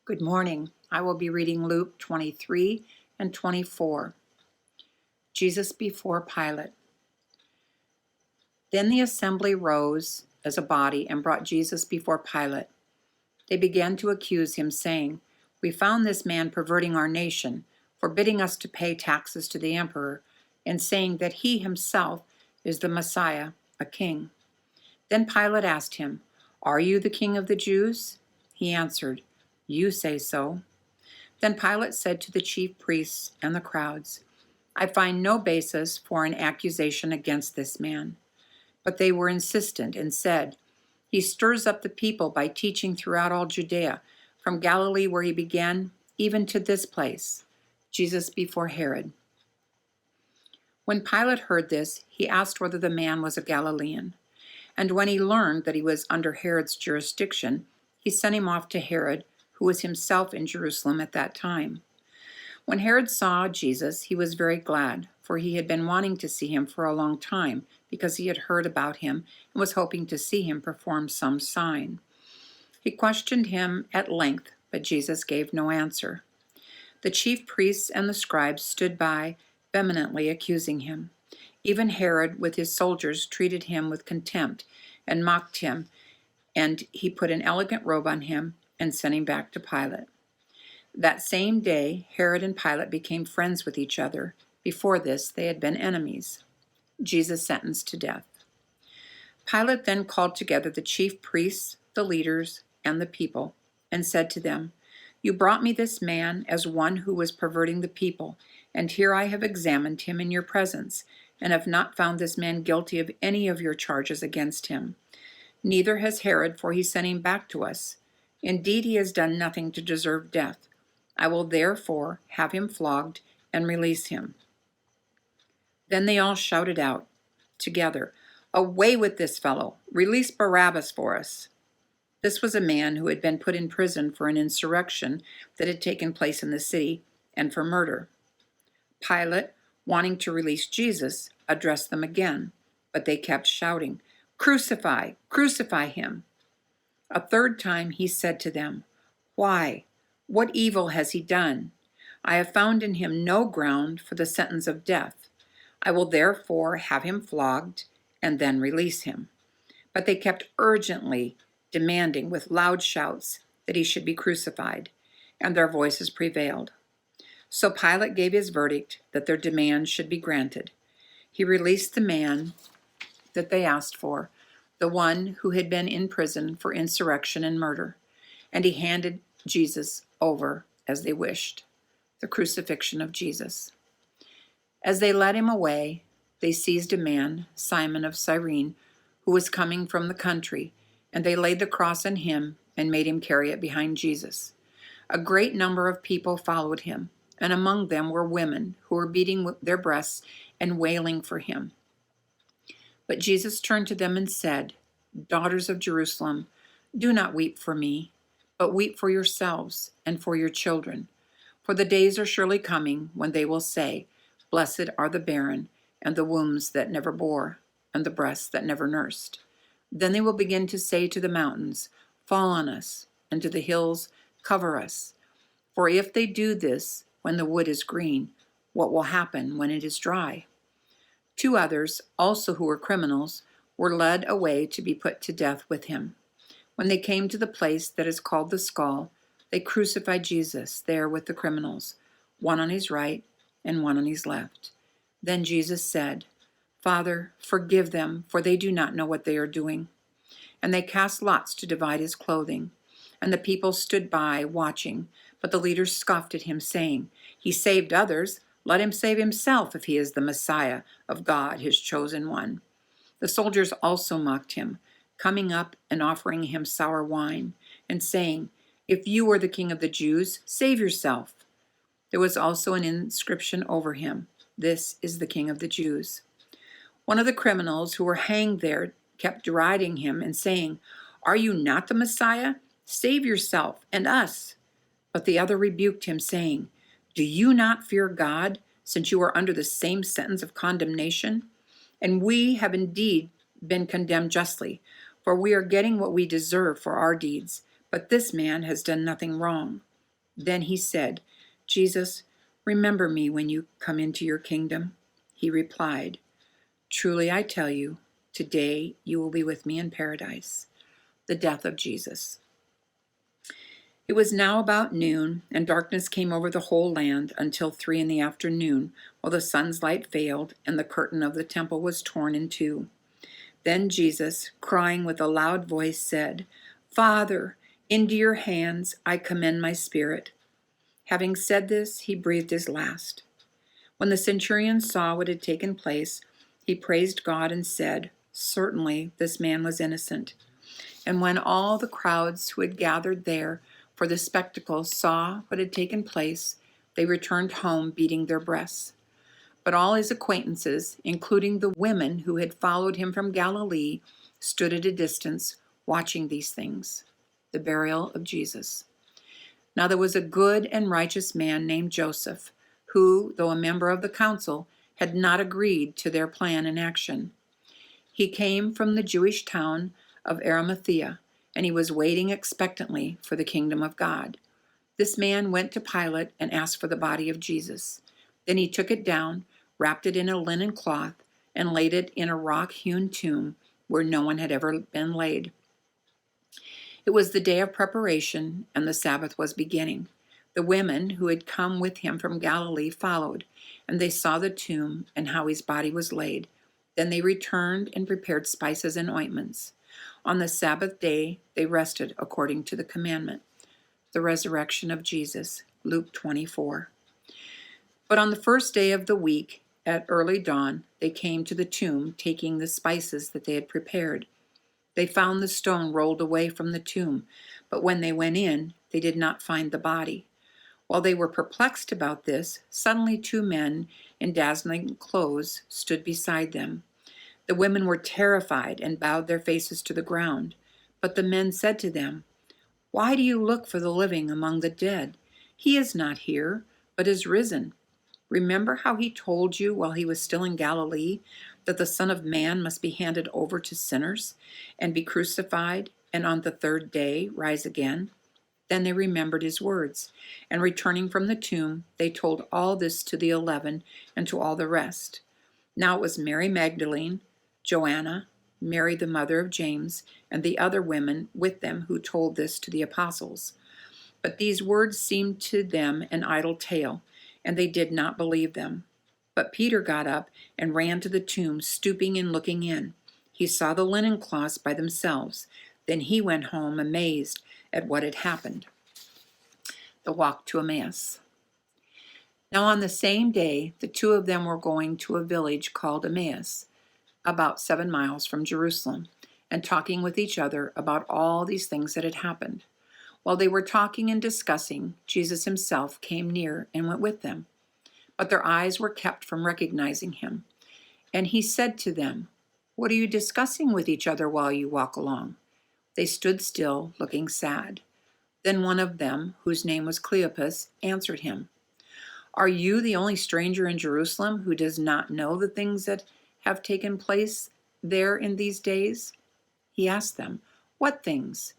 Good morning. I will be reading Luke 23 and 24. Jesus before Pilate. Then the assembly rose as a body and brought Jesus before Pilate. They began to accuse him, saying, "We found this man perverting our nation, forbidding us to pay taxes to the emperor, and saying that he himself is the Messiah, a king." Then Pilate asked him, "Are you the king of the Jews?" He answered, "You say so." Then Pilate said to the chief priests and the crowds, "I find no basis for an accusation against this man." But they were insistent and said, "He stirs up the people by teaching throughout all Judea, from Galilee where he began, even to this place." Jesus before Herod. When Pilate heard this, he asked whether the man was a Galilean. And when he learned that he was under Herod's jurisdiction, he sent him off to Herod, who was himself in Jerusalem at that time. When Herod saw Jesus, he was very glad, for he had been wanting to see him for a long time, because he had heard about him and was hoping to see him perform some sign. He questioned him at length, but Jesus gave no answer. The chief priests and the scribes stood by, vehemently accusing him. Even Herod, with his soldiers, treated him with contempt and mocked him, and he put an elegant robe on him and sent him back to Pilate. That same day, Herod and Pilate became friends with each other. Before this, they had been enemies. Jesus sentenced to death. Pilate then called together the chief priests, the leaders, and the people, and said to them, "You brought me this man as one who was perverting the people, and here I have examined him in your presence, and have not found this man guilty of any of your charges against him. Neither has Herod, for he sent him back to us. Indeed, he has done nothing to deserve death. I will therefore have him flogged and release him." Then they all shouted out together, "Away with this fellow! Release Barabbas for us!" This was a man who had been put in prison for an insurrection that had taken place in the city and for murder. Pilate, wanting to release Jesus, addressed them again, but they kept shouting, "Crucify! Crucify him!" A third time he said to them, "Why? What evil has he done? I have found in him no ground for the sentence of death. I will therefore have him flogged and then release him." But they kept urgently demanding with loud shouts that he should be crucified, and their voices prevailed. So Pilate gave his verdict that their demands should be granted. He released the man that they asked for, the one who had been in prison for insurrection and murder, and he handed Jesus over as they wished. The crucifixion of Jesus. As they led him away, they seized a man, Simon of Cyrene, who was coming from the country, and they laid the cross on him and made him carry it behind Jesus. A great number of people followed him, and among them were women who were beating their breasts and wailing for him. But Jesus turned to them and said, "Daughters of Jerusalem, do not weep for me, but weep for yourselves and for your children. For the days are surely coming when they will say, 'Blessed are the barren, and the wombs that never bore, and the breasts that never nursed.' Then they will begin to say to the mountains, 'Fall on us,' and to the hills, 'Cover us.' For if they do this when the wood is green, what will happen when it is dry?" Two others, also who were criminals, were led away to be put to death with him. When they came to the place that is called the Skull, they crucified Jesus there with the criminals, one on his right and one on his left. Then Jesus said, "Father, forgive them, for they do not know what they are doing." And they cast lots to divide his clothing. And the people stood by, watching, but the leaders scoffed at him, saying, "He saved others. Let him save himself if he is the Messiah of God, his chosen one." The soldiers also mocked him, coming up and offering him sour wine, and saying, "If you are the king of the Jews, save yourself." There was also an inscription over him, "This is the King of the Jews." One of the criminals who were hanged there kept deriding him and saying, "Are you not the Messiah? Save yourself and us." But the other rebuked him, saying, "Do you not fear God, since you are under the same sentence of condemnation? And we have indeed been condemned justly, for we are getting what we deserve for our deeds, but this man has done nothing wrong." Then he said, "Jesus, remember me when you come into your kingdom." He replied, "Truly I tell you, today you will be with me in paradise." The death of Jesus. It was now about noon, and darkness came over the whole land until 3 in the afternoon, while the sun's light failed, and the curtain of the temple was torn in two. Then Jesus, crying with a loud voice, said, "Father, into your hands I commend my spirit." Having said this, he breathed his last. When the centurion saw what had taken place, he praised God and said, "Certainly this man was innocent." And when all the crowds who had gathered there for the spectacle saw what had taken place, they returned home beating their breasts. But all his acquaintances, including the women who had followed him from Galilee, stood at a distance, watching these things. The burial of Jesus. Now there was a good and righteous man named Joseph, who, though a member of the council, had not agreed to their plan and action. He came from the Jewish town of Arimathea, and he was waiting expectantly for the kingdom of God. This man went to Pilate and asked for the body of Jesus. Then he took it down, wrapped it in a linen cloth, and laid it in a rock-hewn tomb where no one had ever been laid. It was the day of preparation, and the Sabbath was beginning. The women who had come with him from Galilee followed, and they saw the tomb and how his body was laid. Then they returned and prepared spices and ointments. On the Sabbath day, they rested according to the commandment. The resurrection of Jesus, Luke 24. But on the first day of the week, at early dawn, they came to the tomb, taking the spices that they had prepared. They found the stone rolled away from the tomb, but when they went in, they did not find the body. While they were perplexed about this, suddenly 2 men in dazzling clothes stood beside them. The women were terrified and bowed their faces to the ground. But the men said to them, "Why do you look for the living among the dead? He is not here, but is risen. Remember how he told you while he was still in Galilee that the Son of Man must be handed over to sinners and be crucified, and on the 3rd day rise again?" Then they remembered his words, and returning from the tomb, they told all this to the 11 and to all the rest. Now it was Mary Magdalene, Joanna, Mary the mother of James, and the other women with them who told this to the apostles. But these words seemed to them an idle tale, and they did not believe them. But Peter got up and ran to the tomb, stooping and looking in. He saw the linen cloths by themselves. Then he went home amazed at what had happened. The walk to Emmaus. Now on the same day, the 2 of them were going to a village called Emmaus, about 7 miles from Jerusalem, and talking with each other about all these things that had happened. While they were talking and discussing, Jesus himself came near and went with them. But their eyes were kept from recognizing him. And he said to them, "What are you discussing with each other while you walk along?" They stood still, looking sad. Then one of them, whose name was Cleopas, answered him, "Are you the only stranger in Jerusalem who does not know the things that have taken place there in these days?" He asked them, "What things?"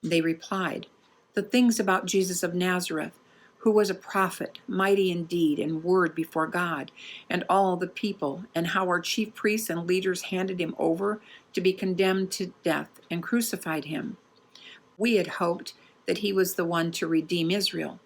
They replied, "The things about Jesus of Nazareth, who was a prophet, mighty in deed and word before God and all the people, and how our chief priests and leaders handed him over to be condemned to death and crucified him. We had hoped that he was the one to redeem Israel.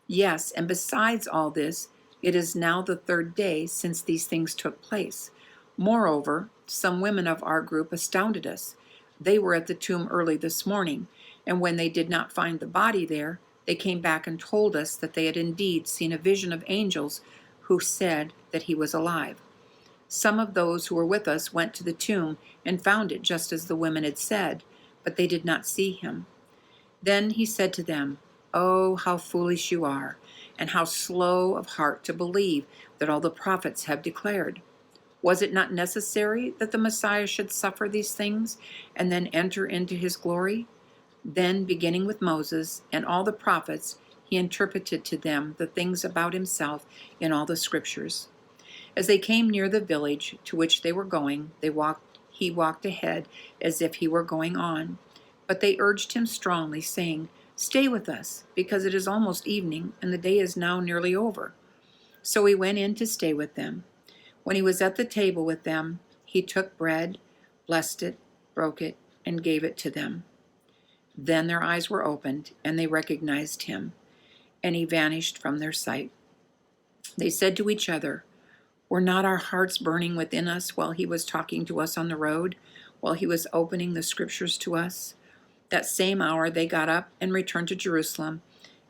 Yes, and besides all this, it is now the 3rd day since these things took place. Moreover, some women of our group astounded us. They were at the tomb early this morning, and when they did not find the body there, they came back and told us that they had indeed seen a vision of angels who said that he was alive. Some of those who were with us went to the tomb and found it just as the women had said, but they did not see him." Then he said to them, "Oh, how foolish you are, and how slow of heart to believe that all the prophets have declared. Was it not necessary that the Messiah should suffer these things and then enter into his glory?" Then, beginning with Moses and all the prophets, he interpreted to them the things about himself in all the scriptures. As they came near the village to which they were going, he walked ahead as if he were going on. But they urged him strongly, saying, "Stay with us, because it is almost evening, and the day is now nearly over." So he went in to stay with them. When he was at the table with them, he took bread, blessed it, broke it, and gave it to them. Then their eyes were opened, and they recognized him, and he vanished from their sight. They said to each other, "Were not our hearts burning within us while he was talking to us on the road, while he was opening the scriptures to us?" That same hour they got up and returned to Jerusalem,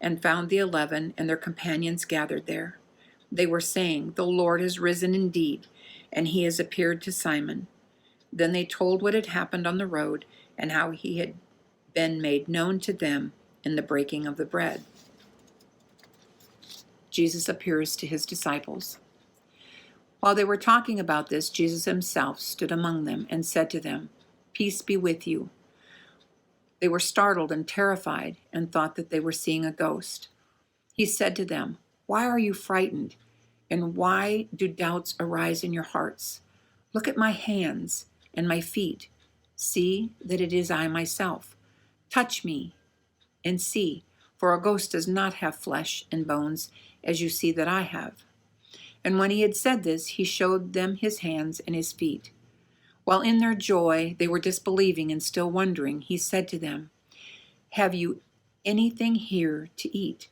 and found the 11 and their companions gathered there. They were saying, "The Lord has risen indeed, and he has appeared to Simon." Then they told what had happened on the road, and how he had been made known to them in the breaking of the bread. Jesus appears to his disciples. While they were talking about this, Jesus himself stood among them and said to them, "Peace be with you." They were startled and terrified and thought that they were seeing a ghost. He said to them, "Why are you frightened? And why do doubts arise in your hearts? Look at my hands and my feet. See that it is I myself. Touch me and see, for a ghost does not have flesh and bones, as you see that I have." And when he had said this, he showed them his hands and his feet. While in their joy they were disbelieving and still wondering, he said to them, "Have you anything here to eat?"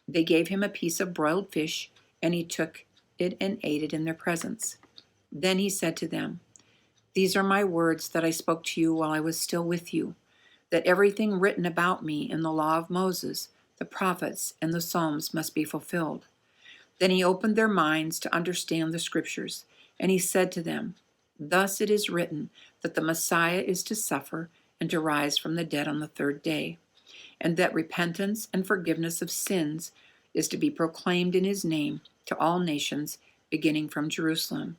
They gave him a piece of broiled fish, and he took it and ate it in their presence. Then he said to them, "These are my words that I spoke to you while I was still with you, that everything written about me in the law of Moses, the prophets, and the Psalms must be fulfilled." Then he opened their minds to understand the scriptures, and he said to them, "Thus it is written that the Messiah is to suffer and to rise from the dead on the third day, and that repentance and forgiveness of sins is to be proclaimed in his name to all nations, beginning from Jerusalem.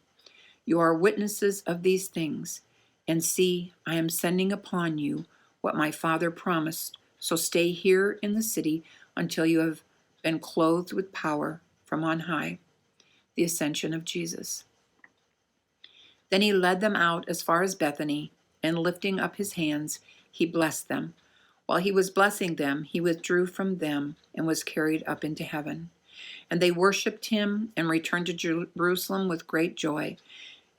You are witnesses of these things, and see, I am sending upon you what my Father promised, so stay here in the city until you have been clothed with power from on high." The ascension of Jesus. Then he led them out as far as Bethany, and lifting up his hands, he blessed them. While he was blessing them, he withdrew from them and was carried up into heaven. And they worshipped him and returned to Jerusalem with great joy,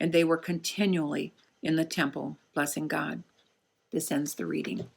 and they were continually in the temple blessing God. This ends the reading.